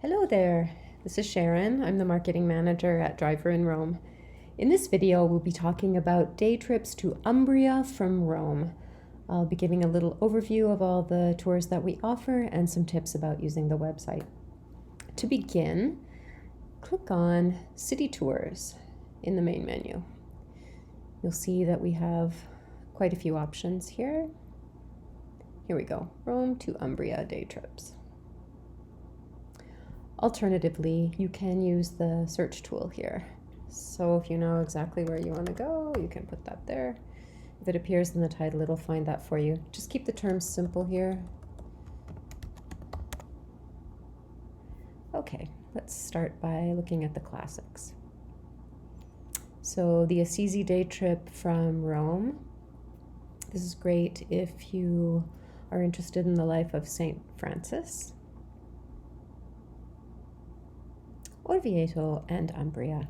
Hello there, this is Sharon. I'm the marketing manager at Driver in Rome. In this video, we'll be talking about day trips to Umbria from Rome. I'll be giving a little overview of all the tours that we offer and some tips about using the website. To begin, click on City Tours in the main menu. You'll see that we have quite a few options here. Here we go, Rome to Umbria day trips. Alternatively, you can use the search tool here. So if you know exactly where you want to go, you can put that there. If it appears in the title, it'll find that for you. Just keep the terms simple here. Okay, let's start by looking at the classics. So the Assisi day trip from Rome. This is great if you are interested in the life of Saint Francis. Orvieto and Umbria.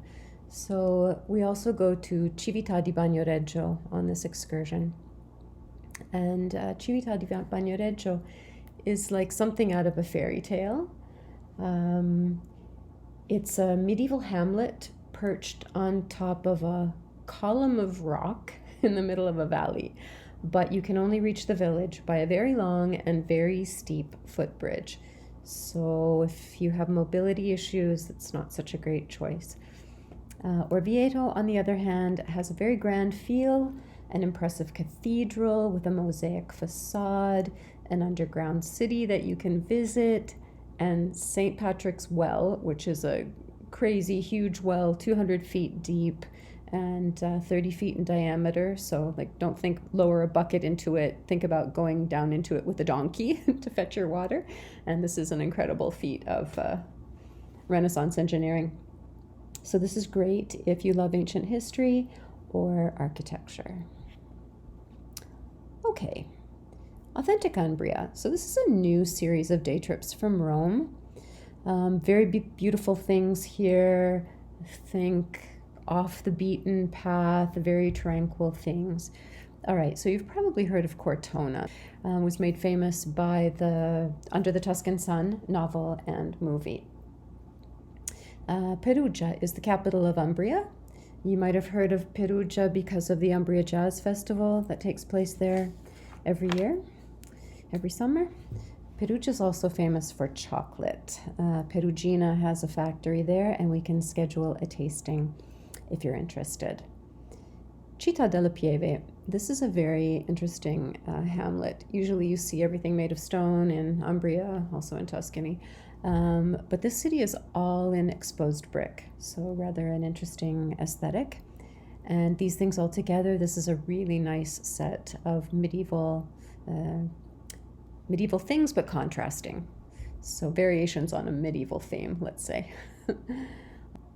So we also go to Cività di Bagnoregio on this excursion. And Cività di Bagnoregio is like something out of a fairy tale. It's a medieval hamlet perched on top of a column of rock in the middle of a valley. But you can only reach the village by a very long and very steep footbridge. So if you have mobility issues, it's not such a great choice. Orvieto, on the other hand, has a very grand feel, an impressive cathedral with a mosaic facade, an underground city that you can visit, and St. Patrick's Well, which is a crazy huge well, 200 feet deep and 30 feet in diameter. So don't think lower a bucket into it. Think about going down into it with a donkey to fetch your water. And this is an incredible feat of Renaissance engineering. So this is great if you love ancient history or architecture. Okay, Authentic Umbria. So this is a new series of day trips from Rome. Very beautiful things here. Think off the beaten path, very tranquil things. All right, so you've probably heard of Cortona. Was made famous by the Under the Tuscan Sun novel and movie. Perugia is the capital of Umbria. You might have heard of Perugia because of the Umbria Jazz Festival that takes place there every year, every summer. Perugia is also famous for chocolate. Perugina has a factory there, and we can schedule a tasting if you're interested. Città della Pieve. This is a very interesting hamlet. Usually you see everything made of stone in Umbria, also in Tuscany. But this city is all in exposed brick, so rather an interesting aesthetic. And these things all together, this is a really nice set of medieval things, but contrasting. So variations on a medieval theme, let's say.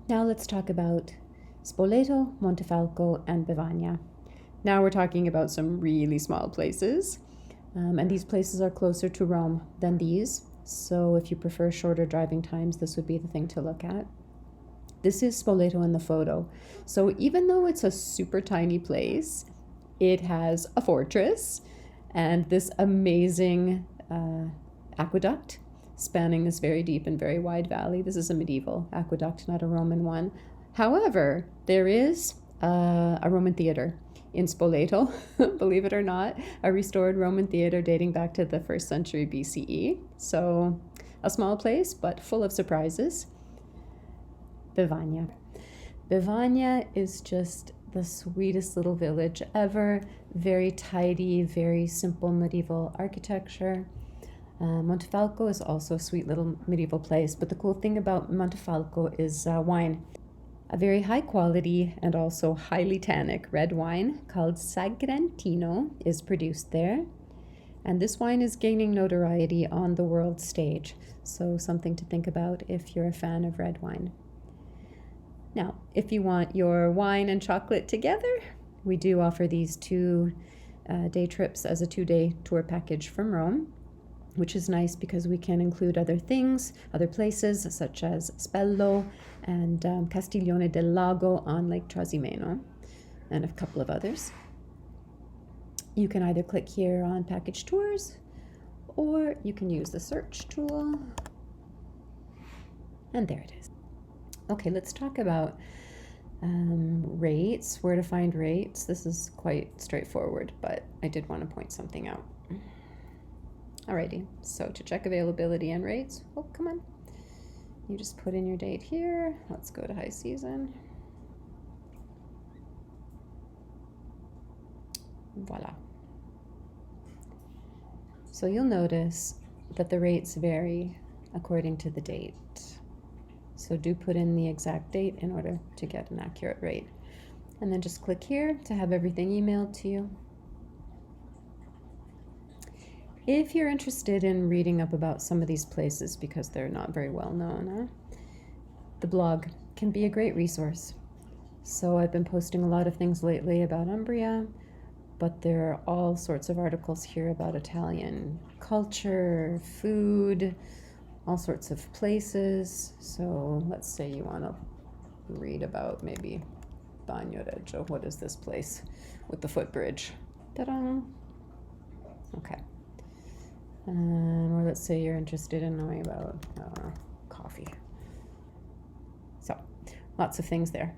Now let's talk about Spoleto, Montefalco, and Bevagna. Now we're talking about some really small places, and these places are closer to Rome than these, so if you prefer shorter driving times, this would be the thing to look at. This is Spoleto in the photo. So even though it's a super tiny place, it has a fortress and this amazing aqueduct spanning this very deep and very wide valley. This is a medieval aqueduct, not a Roman one. However, there is a Roman theater in Spoleto, believe it or not, a restored Roman theater dating back to the 1st century BCE. So a small place, but full of surprises. Bevagna. Bevagna is just the sweetest little village ever. Very tidy, very simple medieval architecture. Montefalco is also a sweet little medieval place, but the cool thing about Montefalco is wine. A very high quality and also highly tannic red wine called Sagrantino is produced there. And this wine is gaining notoriety on the world stage. So something to think about if you're a fan of red wine. Now, if you want your wine and chocolate together, we do offer these 2 day trips as a 2-day tour package from Rome, which is nice because we can include other things, other places such as Spello and Castiglione del Lago on Lake Trasimeno, and a couple of others. You can either click here on package tours, or you can use the search tool And there it is. Okay, let's talk about rates, where to find rates. This is quite straightforward, but I did want to point something out. Alrighty, so to check availability and rates, oh, come on. You just put in your date here. Let's go to high season. Voila. So you'll notice that the rates vary according to the date. So do put in the exact date in order to get an accurate rate. And then just click here to have everything emailed to you. If you're interested in reading up about some of these places because they're not very well known, the blog can be a great resource. So I've been posting a lot of things lately about Umbria, but there are all sorts of articles here about Italian culture, food, all sorts of places. So let's say you want to read about maybe Bagno Reggio. What is this place with the footbridge? Ta-da! Okay. Or let's say you're interested in knowing about coffee. So lots of things there.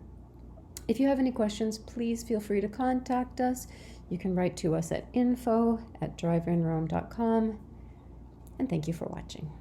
If you have any questions, please feel free to contact us. You can write to us at info@driverinrome.com. And thank you for watching.